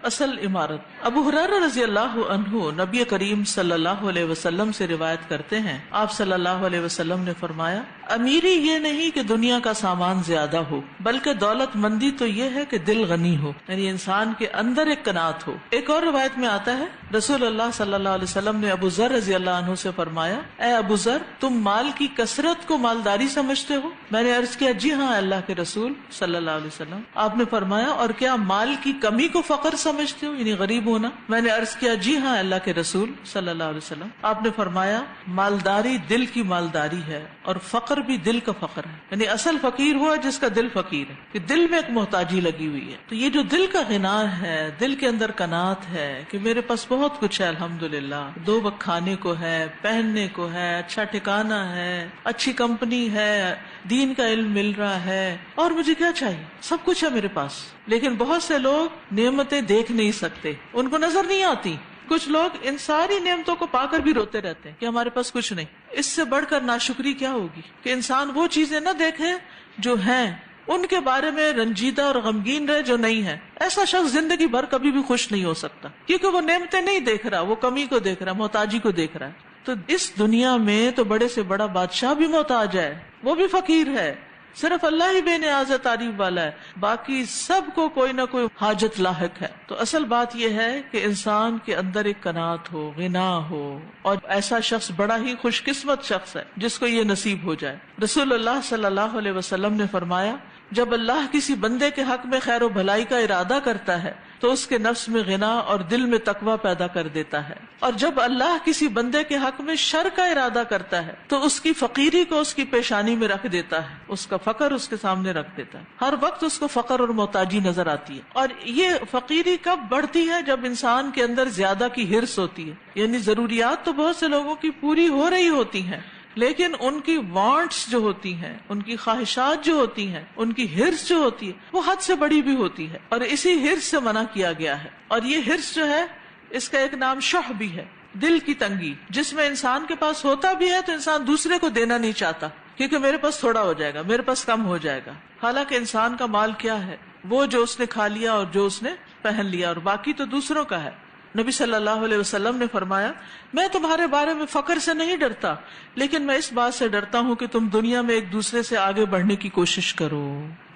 اصل عمارت۔ ابو ہریرہ رضی اللہ عنہ نبی کریم صلی اللہ علیہ وسلم سے روایت کرتے ہیں، آپ صلی اللہ علیہ وسلم نے فرمایا، امیری یہ نہیں کہ دنیا کا سامان زیادہ ہو، بلکہ دولت مندی تو یہ ہے کہ دل غنی ہو، یعنی انسان کے اندر ایک قناعت ہو۔ ایک اور روایت میں آتا ہے رسول اللہ صلی اللہ علیہ وسلم نے ابو ذر رضی اللہ عنہ سے فرمایا، اے ابو ذر، تم مال کی کثرت کو مالداری سمجھتے ہو؟ میں نے عرض کیا، جی ہاں اللہ کے رسول صلی اللہ علیہ وسلم۔ آپ نے فرمایا، اور کیا مال کی کمی کو فقر سمجھتے ہو، یعنی غریب ہونا؟ میں نے عرض کیا، جی ہاں اللہ کے رسول صلی اللہ علیہ وسلم۔ آپ نے فرمایا، مالداری دل کی مالداری ہے اور فقر بھی دل کا فقر ہے، یعنی اصل فقیر ہوا جس کا دل فقیر ہے، کہ دل میں ایک محتاجی لگی ہوئی ہے۔ تو یہ جو دل کا غنا ہے، دل کے اندر قناعت ہے کہ میرے پاس بہت کچھ ہے، الحمدللہ، 2 وقت کھانے کو ہے، پہننے کو ہے، اچھا ٹھکانہ ہے، اچھی کمپنی ہے، دین کا علم مل رہا ہے، اور مجھے کیا چاہیے؟ سب کچھ ہے میرے پاس۔ لیکن بہت سے لوگ نعمتیں دیکھ نہیں سکتے، ان کو نظر نہیں آتی۔ کچھ لوگ ان ساری نعمتوں کو پا کر بھی روتے رہتے ہیں کہ ہمارے پاس کچھ نہیں۔ اس سے بڑھ کر ناشکری کیا ہوگی کہ انسان وہ چیزیں نہ دیکھے جو ہیں، ان کے بارے میں رنجیدہ اور غمگین رہے جو نہیں ہے۔ ایسا شخص زندگی بھر کبھی بھی خوش نہیں ہو سکتا، کیونکہ وہ نعمتیں نہیں دیکھ رہا، وہ کمی کو دیکھ رہا، محتاجی کو دیکھ رہا ہے۔ تو اس دنیا میں تو بڑے سے بڑا بادشاہ بھی محتاج ہے، وہ بھی فقیر ہے، صرف اللہ ہی بے نیاز تعریف والا ہے، باقی سب کو کوئی نہ کوئی حاجت لاحق ہے۔ تو اصل بات یہ ہے کہ انسان کے اندر ایک قناعت ہو، غنا ہو، اور ایسا شخص بڑا ہی خوش قسمت شخص ہے جس کو یہ نصیب ہو جائے۔ رسول اللہ صلی اللہ علیہ وسلم نے فرمایا، جب اللہ کسی بندے کے حق میں خیر و بھلائی کا ارادہ کرتا ہے تو اس کے نفس میں غنا اور دل میں تقوی پیدا کر دیتا ہے، اور جب اللہ کسی بندے کے حق میں شر کا ارادہ کرتا ہے تو اس کی فقیری کو اس کی پیشانی میں رکھ دیتا ہے، اس کا فقر اس کے سامنے رکھ دیتا ہے، ہر وقت اس کو فقر اور محتاجی نظر آتی ہے۔ اور یہ فقیری کب بڑھتی ہے؟ جب انسان کے اندر زیادہ کی ہرس ہوتی ہے، یعنی ضروریات تو بہت سے لوگوں کی پوری ہو رہی ہوتی ہیں، لیکن ان کی وانٹس جو ہوتی ہیں، ان کی خواہشات جو ہوتی ہیں، ان کی ہرس جو ہوتی ہے، وہ حد سے بڑی بھی ہوتی ہے، اور اسی ہرس سے منع کیا گیا ہے۔ اور یہ ہرس جو ہے، اس کا ایک نام شح بھی ہے، دل کی تنگی، جس میں انسان کے پاس ہوتا بھی ہے تو انسان دوسرے کو دینا نہیں چاہتا، کیونکہ میرے پاس تھوڑا ہو جائے گا، میرے پاس کم ہو جائے گا۔ حالانکہ انسان کا مال کیا ہے؟ وہ جو اس نے کھا لیا اور جو اس نے پہن لیا، اور باقی تو دوسروں کا ہے۔ نبی صلی اللہ علیہ وسلم نے فرمایا، میں تمہارے بارے میں فقر سے نہیں ڈرتا، لیکن میں اس بات سے ڈرتا ہوں کہ تم دنیا میں ایک دوسرے سے آگے بڑھنے کی کوشش کرو۔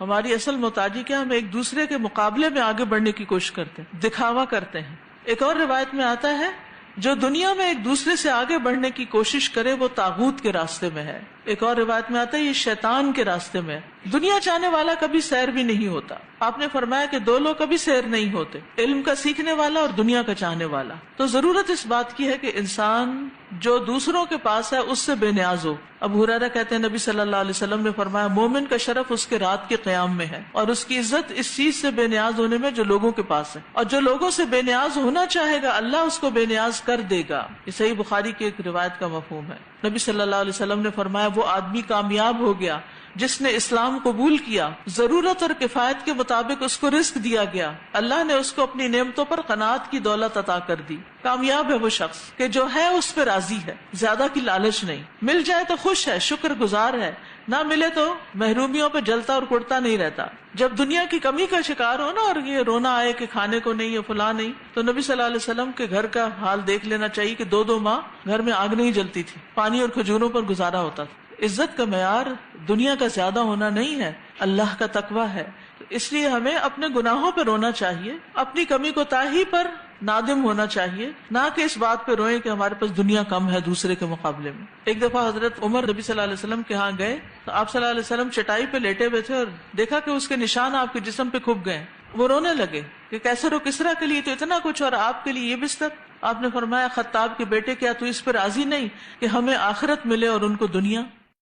ہماری اصل محتاجی کیا؟ ہم ایک دوسرے کے مقابلے میں آگے بڑھنے کی کوشش کرتے ہیں، دکھاوا کرتے ہیں۔ ایک اور روایت میں آتا ہے، جو دنیا میں ایک دوسرے سے آگے بڑھنے کی کوشش کرے وہ طاغوت کے راستے میں ہے۔ ایک اور روایت میں آتا ہے، یہ شیطان کے راستے میں ہے۔ دنیا چاہنے والا کبھی سیر بھی نہیں ہوتا۔ آپ نے فرمایا کہ 2 لوگ کبھی سیر نہیں ہوتے، علم کا سیکھنے والا اور دنیا کا چاہنے والا۔ تو ضرورت اس بات کی ہے کہ انسان جو دوسروں کے پاس ہے اس سے بے نیاز ہو۔ ابو ہریرہ کہتے ہیں، نبی صلی اللہ علیہ وسلم نے فرمایا، مومن کا شرف اس کے رات کے قیام میں ہے، اور اس کی عزت اس چیز سے بے نیاز ہونے میں جو لوگوں کے پاس ہے، اور جو لوگوں سے بے نیاز ہونا چاہے گا اللہ اس کو بے نیاز کر دے گا۔ یہ صحیح بخاری کی ایک روایت کا مفہوم ہے۔ نبی صلی اللہ علیہ وسلم نے فرمایا، وہ آدمی کامیاب ہو گیا جس نے اسلام قبول کیا، ضرورت اور کفایت کے مطابق اس کو رزق دیا گیا، اللہ نے اس کو اپنی نعمتوں پر قناعت کی دولت عطا کر دی۔ کامیاب ہے وہ شخص کہ جو ہے اس پہ راضی ہے، زیادہ کی لالچ نہیں، مل جائے تو خوش ہے، شکر گزار ہے، نہ ملے تو محرومیوں پہ جلتا اور کڑتا نہیں رہتا۔ جب دنیا کی کمی کا شکار ہو نا، اور یہ رونا آئے کہ کھانے کو نہیں ہے، فلاں نہیں، تو نبی صلی اللہ علیہ وسلم کے گھر کا حال دیکھ لینا چاہیے کہ 2 ماہ گھر میں آگ نہیں جلتی تھی، پانی اور کھجوروں پر گزارا ہوتا تھا۔ عزت کا معیار دنیا کا زیادہ ہونا نہیں ہے، اللہ کا تقویٰ ہے۔ اس لیے ہمیں اپنے گناہوں پہ رونا چاہیے، اپنی کمی کوتاہی پر نادم ہونا چاہیے، نہ کہ اس بات پہ روئیں کہ ہمارے پاس دنیا کم ہے دوسرے کے مقابلے میں۔ ایک دفعہ حضرت عمر نبی صلی اللہ علیہ وسلم کے ہاں گئے تو آپ صلی اللہ علیہ وسلم چٹائی پہ لیٹے ہوئے تھے، اور دیکھا کہ اس کے نشان آپ کے جسم پہ کھپ گئے۔ وہ رونے لگے کہ کیسر و کسرا کے لیے تو اتنا کچھ اور آپ کے لیے یہ بستر۔ آپ نے فرمایا، خطاب کے بیٹے، کیا تو اس پہ راضی نہیں کہ ہمیں آخرت ملے اور ان کو دنیا؟